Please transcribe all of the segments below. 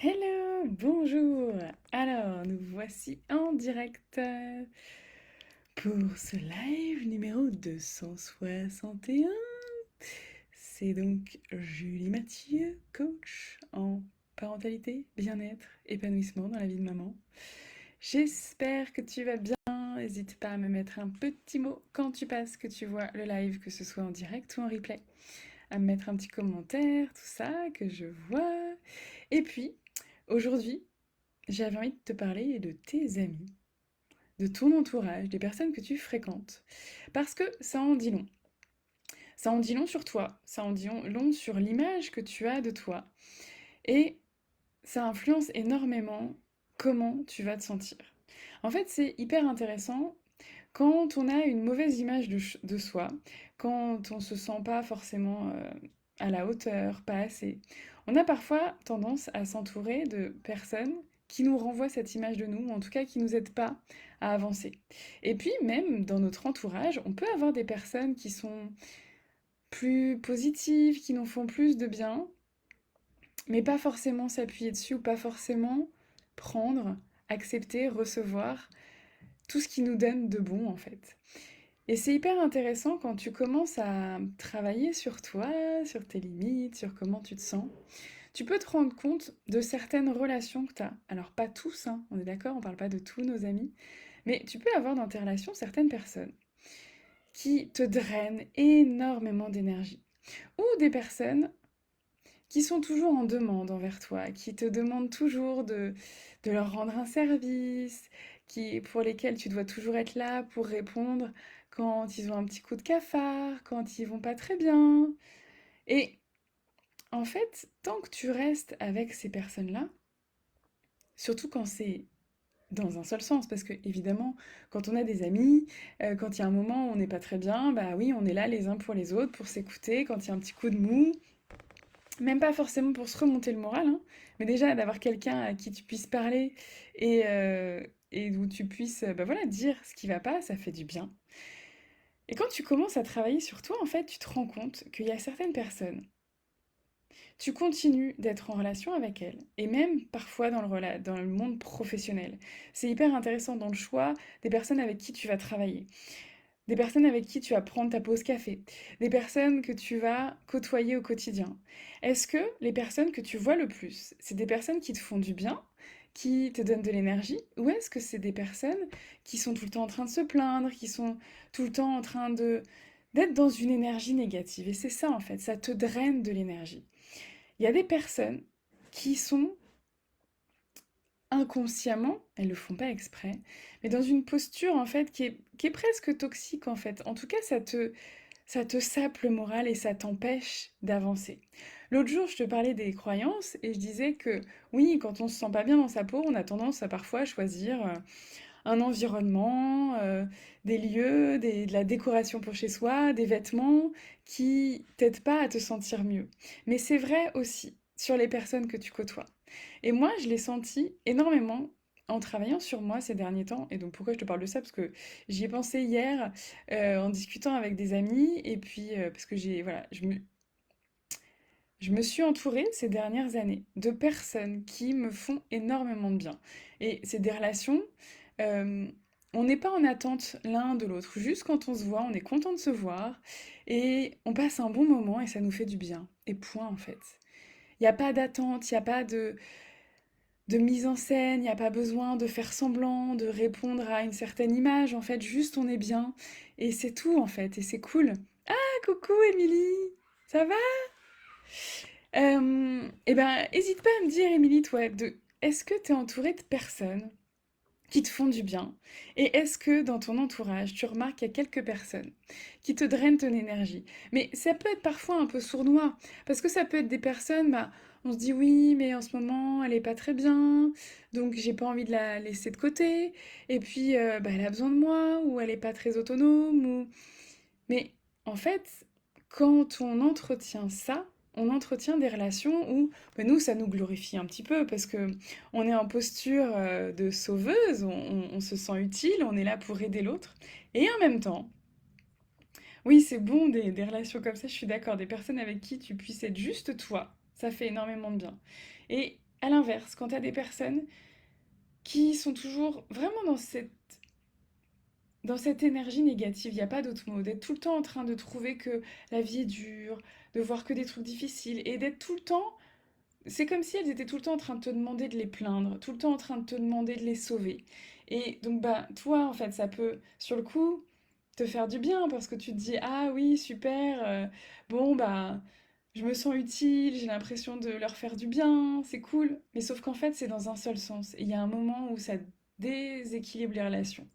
Hello, bonjour. Alors, nous voici en direct pour ce live numéro 261. C'est donc Julie Mathieu, coach en parentalité, bien-être, épanouissement dans la vie de maman. J'espère que tu vas bien. N'hésite pas à me mettre un petit mot quand tu passes, que tu vois le live, que ce soit en direct ou en replay. À me mettre un petit commentaire, tout ça, que je vois. Et puis, aujourd'hui, j'avais envie de te parler de tes amis, de ton entourage, des personnes que tu fréquentes. Parce que ça en dit long. Ça en dit long sur toi, ça en dit long sur l'image que tu as de toi. Et ça influence énormément comment tu vas te sentir. En fait, c'est hyper intéressant quand on a une mauvaise image de soi, quand on se sent pas forcément à la hauteur, pas assez. On a parfois tendance à s'entourer de personnes qui nous renvoient cette image de nous, ou en tout cas qui nous aident pas à avancer. Et puis même dans notre entourage, on peut avoir des personnes qui sont plus positives, qui nous font plus de bien, mais pas forcément s'appuyer dessus ou pas forcément prendre, accepter, recevoir tout ce qui nous donne de bon en fait. Et c'est hyper intéressant quand tu commences à travailler sur toi, sur tes limites, sur comment tu te sens. Tu peux te rendre compte de certaines relations que tu as. Alors pas tous, hein, on est d'accord, on parle pas de tous nos amis, mais tu peux avoir dans tes relations certaines personnes qui te drainent énormément d'énergie. Ou des personnes qui sont toujours en demande envers toi, qui te demandent toujours de leur rendre un service, pour lesquels tu dois toujours être là pour répondre quand ils ont un petit coup de cafard, quand ils vont pas très bien. Et en fait, tant que tu restes avec ces personnes-là, surtout quand c'est dans un seul sens, parce que évidemment, quand on a des amis, quand il y a un moment où on n'est pas très bien, bah oui, on est là les uns pour les autres, pour s'écouter, quand il y a un petit coup de mou, même pas forcément pour se remonter le moral, hein, mais déjà d'avoir quelqu'un à qui tu puisses parler et où tu puisses bah voilà, dire ce qui va pas, ça fait du bien. Et quand tu commences à travailler sur toi, en fait, tu te rends compte qu'il y a certaines personnes, tu continues d'être en relation avec elles, et même parfois dans le monde professionnel. C'est hyper intéressant dans le choix des personnes avec qui tu vas travailler. Des personnes avec qui tu vas prendre ta pause café, des personnes que tu vas côtoyer au quotidien. Est-ce que les personnes que tu vois le plus, c'est des personnes qui te font du bien, qui te donnent de l'énergie, ou est-ce que c'est des personnes qui sont tout le temps en train de se plaindre, qui sont tout le temps en train de d'être dans une énergie négative? Et c'est ça en fait, ça te draine de l'énergie. Il y a des personnes qui sont inconsciemment, elles le font pas exprès, mais dans une posture en fait qui est presque toxique en fait. En tout cas, ça te sape le moral et ça t'empêche d'avancer. L'autre jour, je te parlais des croyances et je disais que oui, quand on se sent pas bien dans sa peau, on a tendance à parfois choisir un environnement, des lieux, de la décoration pour chez soi, des vêtements qui t'aident pas à te sentir mieux. Mais c'est vrai aussi sur les personnes que tu côtoies. Et moi, je l'ai senti énormément en travaillant sur moi ces derniers temps. Et donc, pourquoi je te parle de ça? Parce que j'y ai pensé hier en discutant avec des amis. Et puis, parce que voilà, je me suis entourée ces dernières années de personnes qui me font énormément de bien. Et c'est des relations, euh, on n'est pas en attente l'un de l'autre. Juste quand on se voit, on est content de se voir. Et on passe un bon moment et ça nous fait du bien. Et point, en fait. Il n'y a pas d'attente, il n'y a pas de mise en scène, il n'y a pas besoin de faire semblant, de répondre à une certaine image, en fait, juste on est bien. Et c'est tout, en fait, et c'est cool. Ah, coucou Émilie, ça va? Eh ben, hésite pas à me dire, Émilie, toi, est-ce que tu es entourée de personnes qui te font du bien? Et est-ce que dans ton entourage, tu remarques qu'il y a quelques personnes qui te drainent ton énergie? Mais ça peut être parfois un peu sournois, parce que ça peut être des personnes, bah, on se dit oui, mais en ce moment, elle est pas très bien, donc j'ai pas envie de la laisser de côté, et puis bah, elle a besoin de moi, ou elle est pas très autonome, ou... Mais en fait, quand on entretient ça, on entretient des relations où bah, nous, ça nous glorifie un petit peu parce que on est en posture de sauveuse, on se sent utile, on est là pour aider l'autre. Et en même temps, oui, c'est bon des relations comme ça, je suis d'accord, des personnes avec qui tu puisses être juste toi, ça fait énormément de bien. Et À l'inverse, quand tu as des personnes qui sont toujours vraiment dans cette énergie négative, il n'y a pas d'autre mot, d'être tout le temps en train de trouver que la vie est dure, de voir que des trucs difficiles, et d'être tout le temps, c'est comme si elles étaient tout le temps en train de te demander de les plaindre, tout le temps en train de te demander de les sauver. Et donc, bah, toi, en fait, ça peut, sur le coup, te faire du bien, parce que tu te dis, ah oui, super, bon, bah, je me sens utile, j'ai l'impression de leur faire du bien, c'est cool. Mais sauf qu'en fait, c'est dans un seul sens. Et il y a un moment où ça déséquilibre les relations.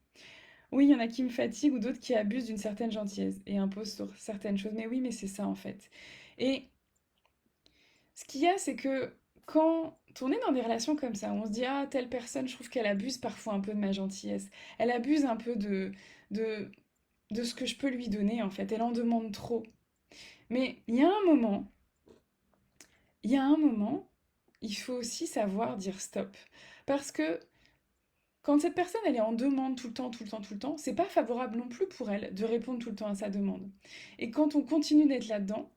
Oui, il y en a qui me fatiguent ou d'autres qui abusent d'une certaine gentillesse et imposent sur certaines choses. Mais oui, mais c'est ça en fait. Et ce qu'il y a, c'est que quand on est dans des relations comme ça, on se dit, ah, telle personne, je trouve qu'elle abuse parfois un peu de ma gentillesse. Elle abuse un peu de, de ce que je peux lui donner en fait. Elle en demande trop. Mais il y a un moment, il faut aussi savoir dire stop. Parce que quand cette personne elle est en demande tout le temps, tout le temps, tout le temps, c'est pas favorable non plus pour elle de répondre tout le temps à sa demande. Et quand on continue d'être là-dedans,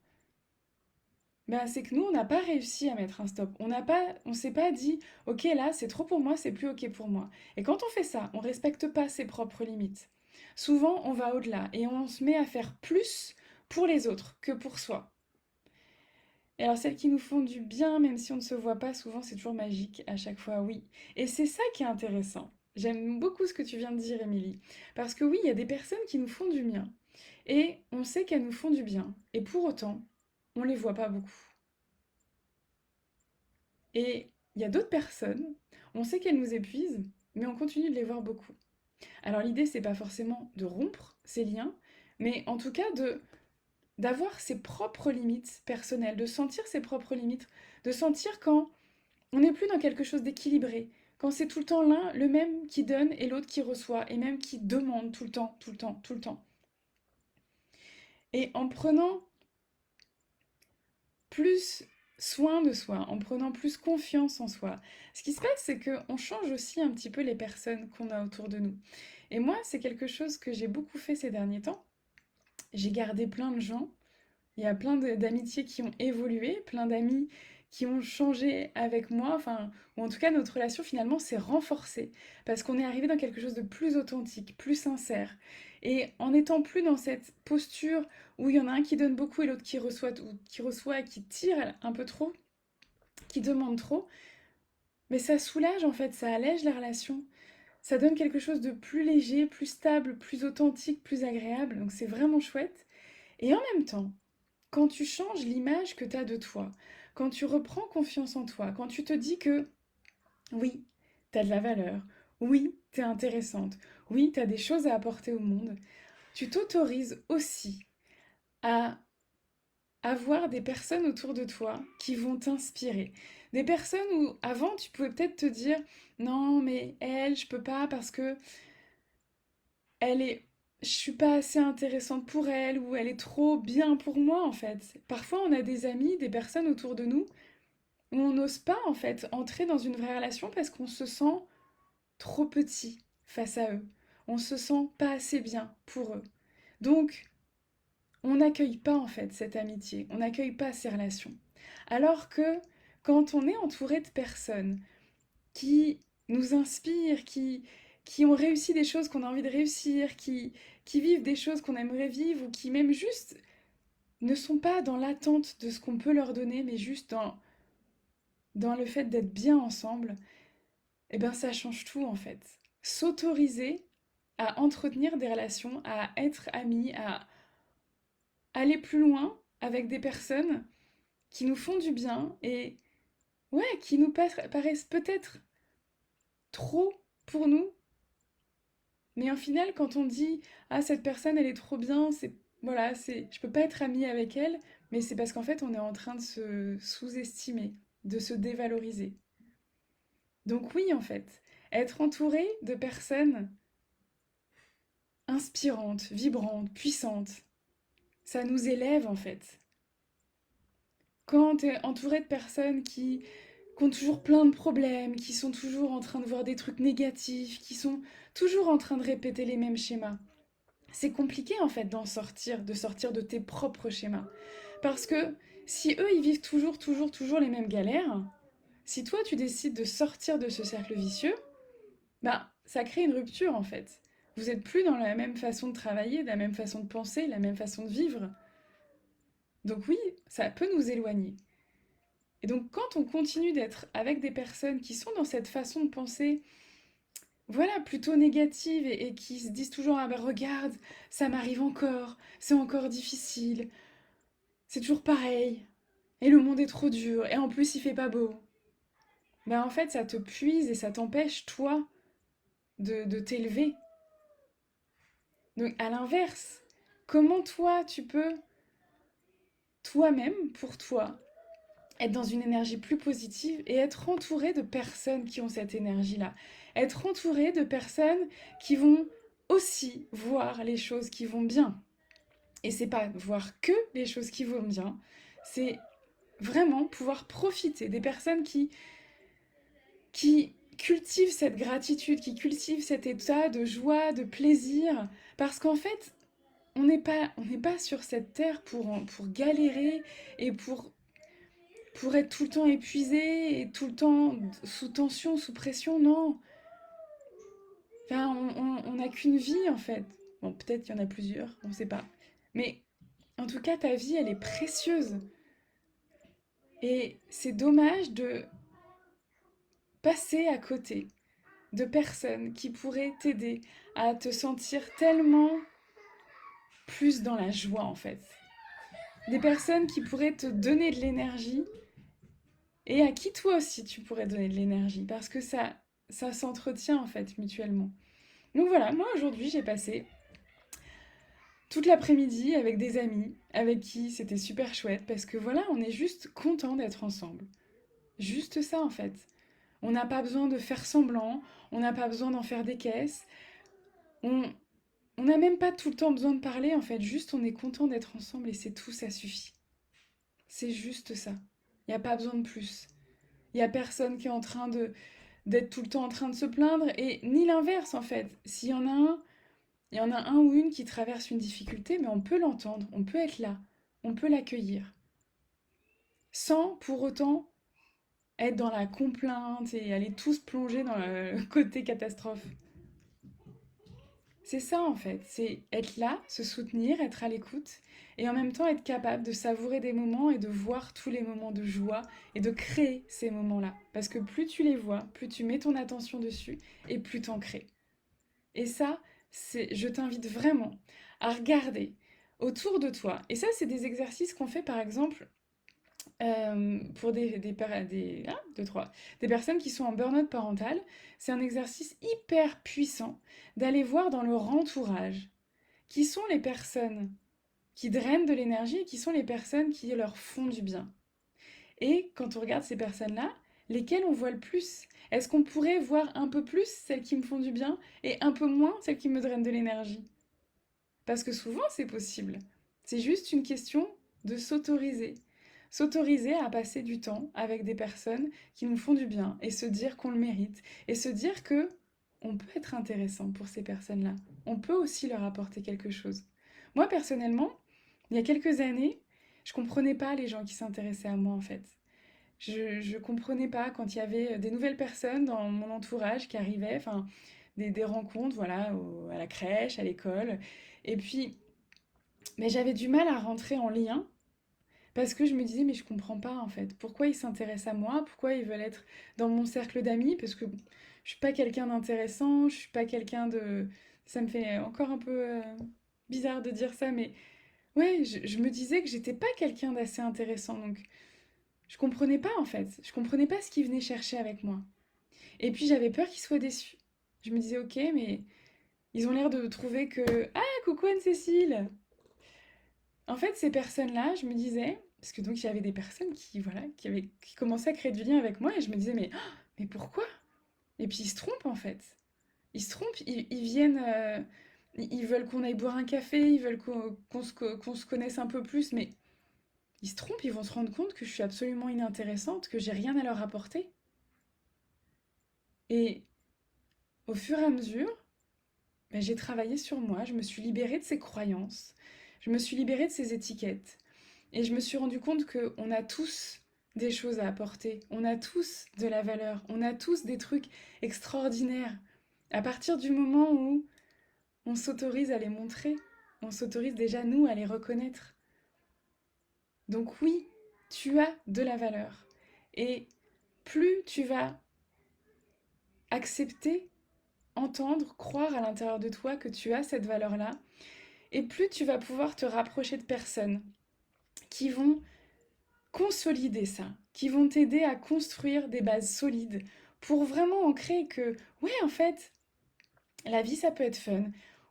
ben c'est que nous on n'a pas réussi à mettre un stop. On s'est pas dit ok là c'est trop pour moi, c'est plus ok pour moi. Et quand on fait ça, on respecte pas ses propres limites. Souvent on va au-delà et on se met à faire plus pour les autres que pour soi. Et alors celles qui nous font du bien, même si on ne se voit pas souvent, c'est toujours magique à chaque fois, oui. Et c'est ça qui est intéressant. J'aime beaucoup ce que tu viens de dire, Émilie. Parce que oui, il y a des personnes qui nous font du bien. Et on sait qu'elles nous font du bien. Et pour autant, on les voit pas beaucoup. Et il y a d'autres personnes, on sait qu'elles nous épuisent, mais on continue de les voir beaucoup. Alors l'idée, c'est pas forcément de rompre ces liens, mais en tout cas de d'avoir ses propres limites personnelles, de sentir ses propres limites, de sentir quand on n'est plus dans quelque chose d'équilibré, quand c'est tout le temps l'un, le même qui donne et l'autre qui reçoit, et même qui demande tout le temps, tout le temps, tout le temps. Et en prenant plus soin de soi, en prenant plus confiance en soi, ce qui se passe, c'est qu'on change aussi un petit peu les personnes qu'on a autour de nous. Et moi, c'est quelque chose que j'ai beaucoup fait ces derniers temps. J'ai gardé plein de gens. Il y a plein d'amitiés qui ont évolué, plein d'amis qui ont changé avec moi, enfin, ou en tout cas notre relation finalement s'est renforcée parce qu'on est arrivé dans quelque chose de plus authentique, plus sincère. Et en étant plus dans cette posture où il y en a un qui donne beaucoup et l'autre qui reçoit, ou qui reçoit et qui tire un peu trop, qui demande trop, mais ça soulage en fait, ça allège la relation. Ça donne quelque chose de plus léger, plus stable, plus authentique, plus agréable. Donc c'est vraiment chouette. Et en même temps, quand tu changes l'image que tu as de toi, quand tu reprends confiance en toi, quand tu te dis que oui, tu as de la valeur, oui, tu es intéressante, oui, tu as des choses à apporter au monde, tu t'autorises aussi à avoir des personnes autour de toi qui vont t'inspirer. Des personnes où avant tu pouvais peut-être te dire non mais elle je peux pas parce que elle est je suis pas assez intéressante pour elle ou elle est trop bien pour moi en fait. Parfois on a des amis, des personnes autour de nous où on n'ose pas en fait entrer dans une vraie relation parce qu'on se sent trop petit face à eux. On se sent pas assez bien pour eux. Donc on n'accueille pas en fait cette amitié, on n'accueille pas ces relations. Alors que quand on est entouré de personnes qui nous inspirent, qui ont réussi des choses qu'on a envie de réussir, qui vivent des choses qu'on aimerait vivre ou qui même juste ne sont pas dans l'attente de ce qu'on peut leur donner, mais juste dans le fait d'être bien ensemble, eh ben ça change tout en fait. S'autoriser à entretenir des relations, à être amis, à aller plus loin avec des personnes qui nous font du bien et ouais, qui nous paraissent peut-être trop pour nous. Mais en final, quand on dit ah cette personne elle est trop bien, c'est voilà, c'est je peux pas être amie avec elle, mais c'est parce qu'en fait on est en train de se sous-estimer, de se dévaloriser. Donc oui en fait, être entouré de personnes inspirantes, vibrantes, puissantes, ça nous élève en fait. Quand tu es entouré de personnes qui ont toujours plein de problèmes, qui sont toujours en train de voir des trucs négatifs, qui sont toujours en train de répéter les mêmes schémas. C'est compliqué en fait d'en sortir, de sortir de tes propres schémas. Parce que si eux, ils vivent toujours les mêmes galères, Si toi, tu décides de sortir de ce cercle vicieux, bah, ça crée une rupture en fait. Vous n'êtes plus dans la même façon de travailler, la même façon de penser, la même façon de vivre. Donc oui, ça peut nous éloigner. Et donc quand on continue d'être avec des personnes qui sont dans cette façon de penser, voilà, plutôt négative et qui se disent toujours, ah ben regarde, ça m'arrive encore, c'est encore difficile, c'est toujours pareil, et le monde est trop dur, et en plus il fait pas beau. Ben en fait, ça te puise et ça t'empêche, toi, de t'élever. Donc à l'inverse, comment toi, tu peux, toi-même, pour toi, être dans une énergie plus positive et être entouré de personnes qui ont cette énergie-là. Être entouré de personnes qui vont aussi voir les choses qui vont bien. Et c'est pas voir que les choses qui vont bien, c'est vraiment pouvoir profiter des personnes qui cultivent cette gratitude, qui cultivent cet état de joie, de plaisir. Parce qu'en fait, on n'est pas sur cette terre pour galérer et pour être tout le temps épuisé et tout le temps sous tension, sous pression, non. Enfin, on n'a qu'une vie en fait. Bon, peut-être qu'il y en a plusieurs, on ne sait pas. Mais en tout cas, ta vie, elle est précieuse. Et c'est dommage de passer à côté de personnes qui pourraient t'aider à te sentir tellement plus dans la joie en fait. Des personnes qui pourraient te donner de l'énergie et à qui toi aussi tu pourrais donner de l'énergie parce que ça s'entretient en fait mutuellement. Donc voilà, moi aujourd'hui j'ai passé toute l'après-midi avec des amis avec qui c'était super chouette parce que voilà, on est juste content d'être ensemble. Juste ça en fait. On n'a pas besoin de faire semblant, on n'a pas besoin d'en faire des caisses. On on n'a même pas tout le temps besoin de parler en fait, juste on est content d'être ensemble et c'est tout, ça suffit. C'est juste ça. Il n'y a pas besoin de plus. Il n'y a personne qui est en train d'être tout le temps en train de se plaindre et ni l'inverse en fait. S'il y en a un, il y en a un ou une qui traverse une difficulté, mais on peut l'entendre, on peut être là, on peut l'accueillir, sans pour autant être dans la complainte et aller tous plonger dans le côté catastrophe. C'est ça en fait, c'est être là, se soutenir, être à l'écoute et en même temps être capable de savourer des moments et de voir tous les moments de joie et de créer ces moments-là. Parce que plus tu les vois, plus tu mets ton attention dessus et plus t'en crées. Et ça, je t'invite vraiment à regarder autour de toi. Et ça, c'est des exercices qu'on fait par exemple pour deux, trois, des personnes qui sont en burn-out parental. C'est un exercice hyper puissant d'aller voir dans leur entourage qui sont les personnes qui drainent de l'énergie et qui sont les personnes qui leur font du bien. Et quand on regarde ces personnes-là, lesquelles on voit le plus? Est-ce qu'on pourrait voir un peu plus celles qui me font du bien et un peu moins celles qui me drainent de l'énergie? Parce que souvent c'est possible. C'est juste une question de s'autoriser. S'autoriser à passer du temps avec des personnes qui nous font du bien et se dire qu'on le mérite et se dire que on peut être intéressant pour ces personnes-là. On peut aussi leur apporter quelque chose. Moi personnellement, il y a quelques années, je comprenais pas les gens qui s'intéressaient à moi en fait. Je comprenais pas quand il y avait des nouvelles personnes dans mon entourage qui arrivaient, enfin des rencontres, voilà, à la crèche, à l'école. Et puis, mais j'avais du mal à rentrer en lien parce que je me disais, mais je comprends pas en fait. Pourquoi ils s'intéressent à moi? Pourquoi ils veulent être dans mon cercle d'amis? Parce que je suis pas quelqu'un d'intéressant, je suis pas quelqu'un de. Ça me fait encore un peu bizarre de dire ça, mais ouais, je me disais que j'étais pas quelqu'un d'assez intéressant. Donc, je comprenais pas en fait. Je comprenais pas ce qu'ils venaient chercher avec moi. Et puis, j'avais peur qu'ils soient déçus. Je me disais, ok, mais ils ont l'air de trouver que. Ah, coucou Anne-Cécile! En fait, ces personnes-là, je me disais, parce que donc il y avait des personnes qui, voilà, qui commençaient à créer du lien avec moi, et je me disais, mais pourquoi? Et puis ils se trompent en fait. Ils se trompent, ils viennent, ils veulent qu'on aille boire un café, ils veulent qu'on se connaisse un peu plus, mais ils se trompent, ils vont se rendre compte que je suis absolument inintéressante, que j'ai rien à leur apporter. Et au fur et à mesure, ben, j'ai travaillé sur moi, je me suis libérée de ces croyances, je me suis libérée de ces étiquettes. Et je me suis rendu compte qu'on a tous des choses à apporter, on a tous de la valeur, on a tous des trucs extraordinaires. À partir du moment où on s'autorise à les montrer, on s'autorise déjà nous à les reconnaître. Donc oui, tu as de la valeur. Et plus tu vas accepter, entendre, croire à l'intérieur de toi que tu as cette valeur-là, et plus tu vas pouvoir te rapprocher de personnes qui vont consolider ça, qui vont t'aider à construire des bases solides pour vraiment ancrer que, ouais, en fait, la vie, ça peut être fun.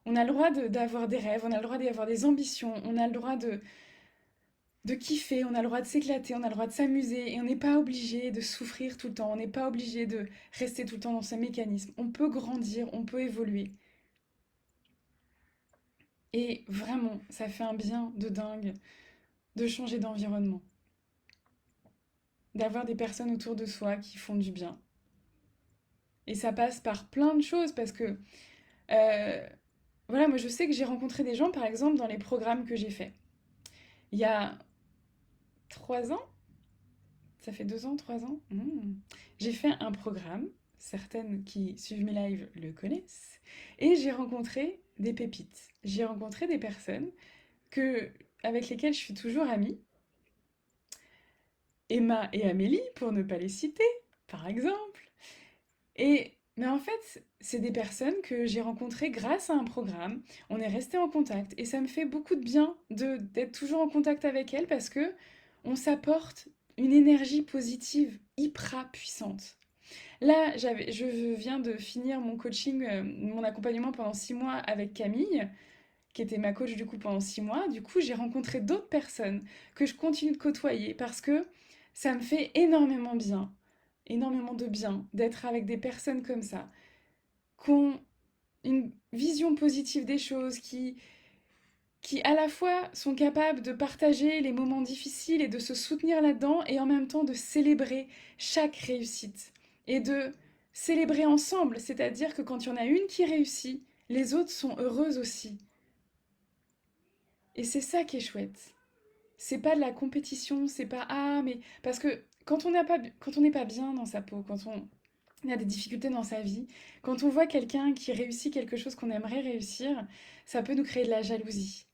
On a le droit d'avoir des rêves, on a le droit d'avoir des ambitions, on a le droit de kiffer, on a le droit de s'éclater, on a le droit de s'amuser, et on n'est pas obligé de souffrir tout le temps, on n'est pas obligé de rester tout le temps dans ce mécanisme. On peut grandir, on peut évoluer. Et vraiment, ça fait un bien de dingue de changer d'environnement, d'avoir des personnes autour de soi qui font du bien. Et ça passe par plein de choses parce que, euh, voilà, moi je sais que j'ai rencontré des gens, par exemple, dans les programmes que j'ai faits. Il y a 3 ans, ça fait 2 ans, 3 ans, j'ai fait un programme, certaines qui suivent mes lives le connaissent, et j'ai rencontré des pépites. J'ai rencontré des personnes que, avec lesquelles je suis toujours amie. Emma et Amélie, pour ne pas les citer, par exemple. Mais en fait, c'est des personnes que j'ai rencontrées grâce à un programme. On est resté en contact et ça me fait beaucoup de bien d'être toujours en contact avec elles parce que on s'apporte une énergie positive hyper puissante. Là, je viens de finir mon coaching, mon accompagnement pendant 6 mois avec Camille, qui était ma coach du coup pendant 6 mois. Du coup, j'ai rencontré d'autres personnes que je continue de côtoyer parce que ça me fait énormément de bien d'être avec des personnes comme ça, qui ont une vision positive des choses, qui à la fois sont capables de partager les moments difficiles et de se soutenir là-dedans, et en même temps de célébrer chaque réussite. Et de célébrer ensemble, c'est-à-dire que quand il y en a une qui réussit, les autres sont heureuses aussi. Et c'est ça qui est chouette. C'est pas de la compétition, c'est pas ah mais parce que quand on n'est pas bien dans sa peau, quand on a des difficultés dans sa vie, quand on voit quelqu'un qui réussit quelque chose qu'on aimerait réussir, ça peut nous créer de la jalousie.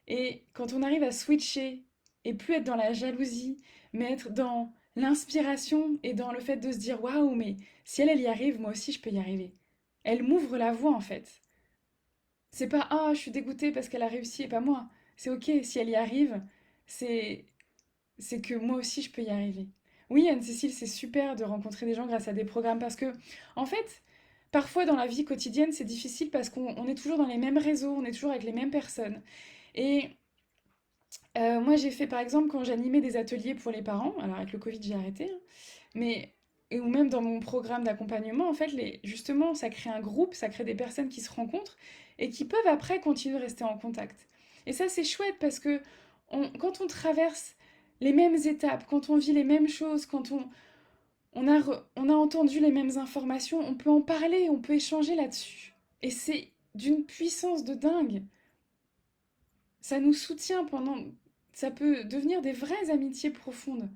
Et quand on arrive à switcher et plus être dans la jalousie, mais être dans l'inspiration et dans le fait de se dire waouh, mais si elle y arrive, moi aussi je peux y arriver. Elle m'ouvre la voie en fait. C'est pas ah, je suis dégoûtée parce qu'elle a réussi et pas moi. C'est ok, si elle y arrive, c'est c'est que moi aussi je peux y arriver. Oui, Anne-Cécile, c'est super de rencontrer des gens grâce à des programmes parce que, en fait, parfois dans la vie quotidienne, c'est difficile parce qu'on est toujours dans les mêmes réseaux, on est toujours avec les mêmes personnes. Et moi, j'ai fait par exemple quand j'animais des ateliers pour les parents, alors avec le Covid, j'ai arrêté, hein, mais ou même dans mon programme d'accompagnement, en fait, justement, ça crée un groupe, ça crée des personnes qui se rencontrent et qui peuvent après continuer de rester en contact. Et ça, c'est chouette parce que quand on traverse les mêmes étapes, quand on vit les mêmes choses, quand on a entendu les mêmes informations, on peut en parler, on peut échanger là-dessus. Et c'est d'une puissance de dingue. Ça nous soutient pendant... Ça peut devenir des vraies amitiés profondes.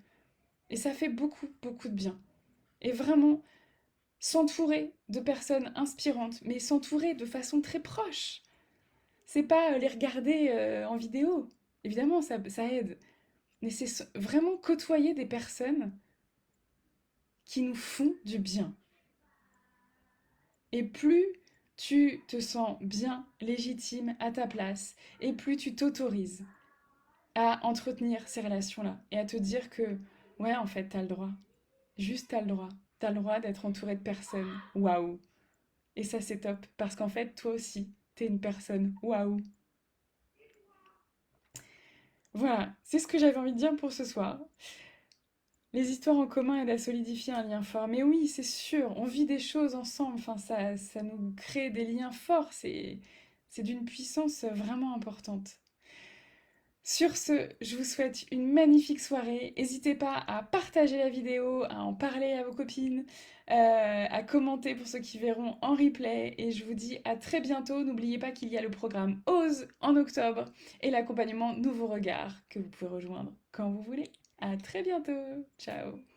Et ça fait beaucoup, beaucoup de bien. Et vraiment, s'entourer de personnes inspirantes, mais s'entourer de façon très proche. C'est pas les regarder en vidéo. Évidemment, ça aide. Mais c'est vraiment côtoyer des personnes qui nous font du bien. Et plus tu te sens bien, légitime, à ta place, et plus tu t'autorises à entretenir ces relations-là et à te dire que, ouais, en fait, t'as le droit. Juste, t'as le droit. T'as le droit d'être entouré de personnes. Waouh! Et ça, c'est top. Parce qu'en fait, toi aussi, t'es une personne. Waouh! Voilà, c'est ce que j'avais envie de dire pour ce soir. Les histoires en commun aident à solidifier un lien fort. Mais oui, c'est sûr, on vit des choses ensemble. Enfin, ça nous crée des liens forts. C'est d'une puissance vraiment importante. Sur ce, je vous souhaite une magnifique soirée. N'hésitez pas à partager la vidéo, à en parler à vos copines, à commenter pour ceux qui verront en replay. Et je vous dis à très bientôt. N'oubliez pas qu'il y a le programme Ose en octobre et l'accompagnement Nouveau Regard que vous pouvez rejoindre quand vous voulez. À très bientôt. Ciao.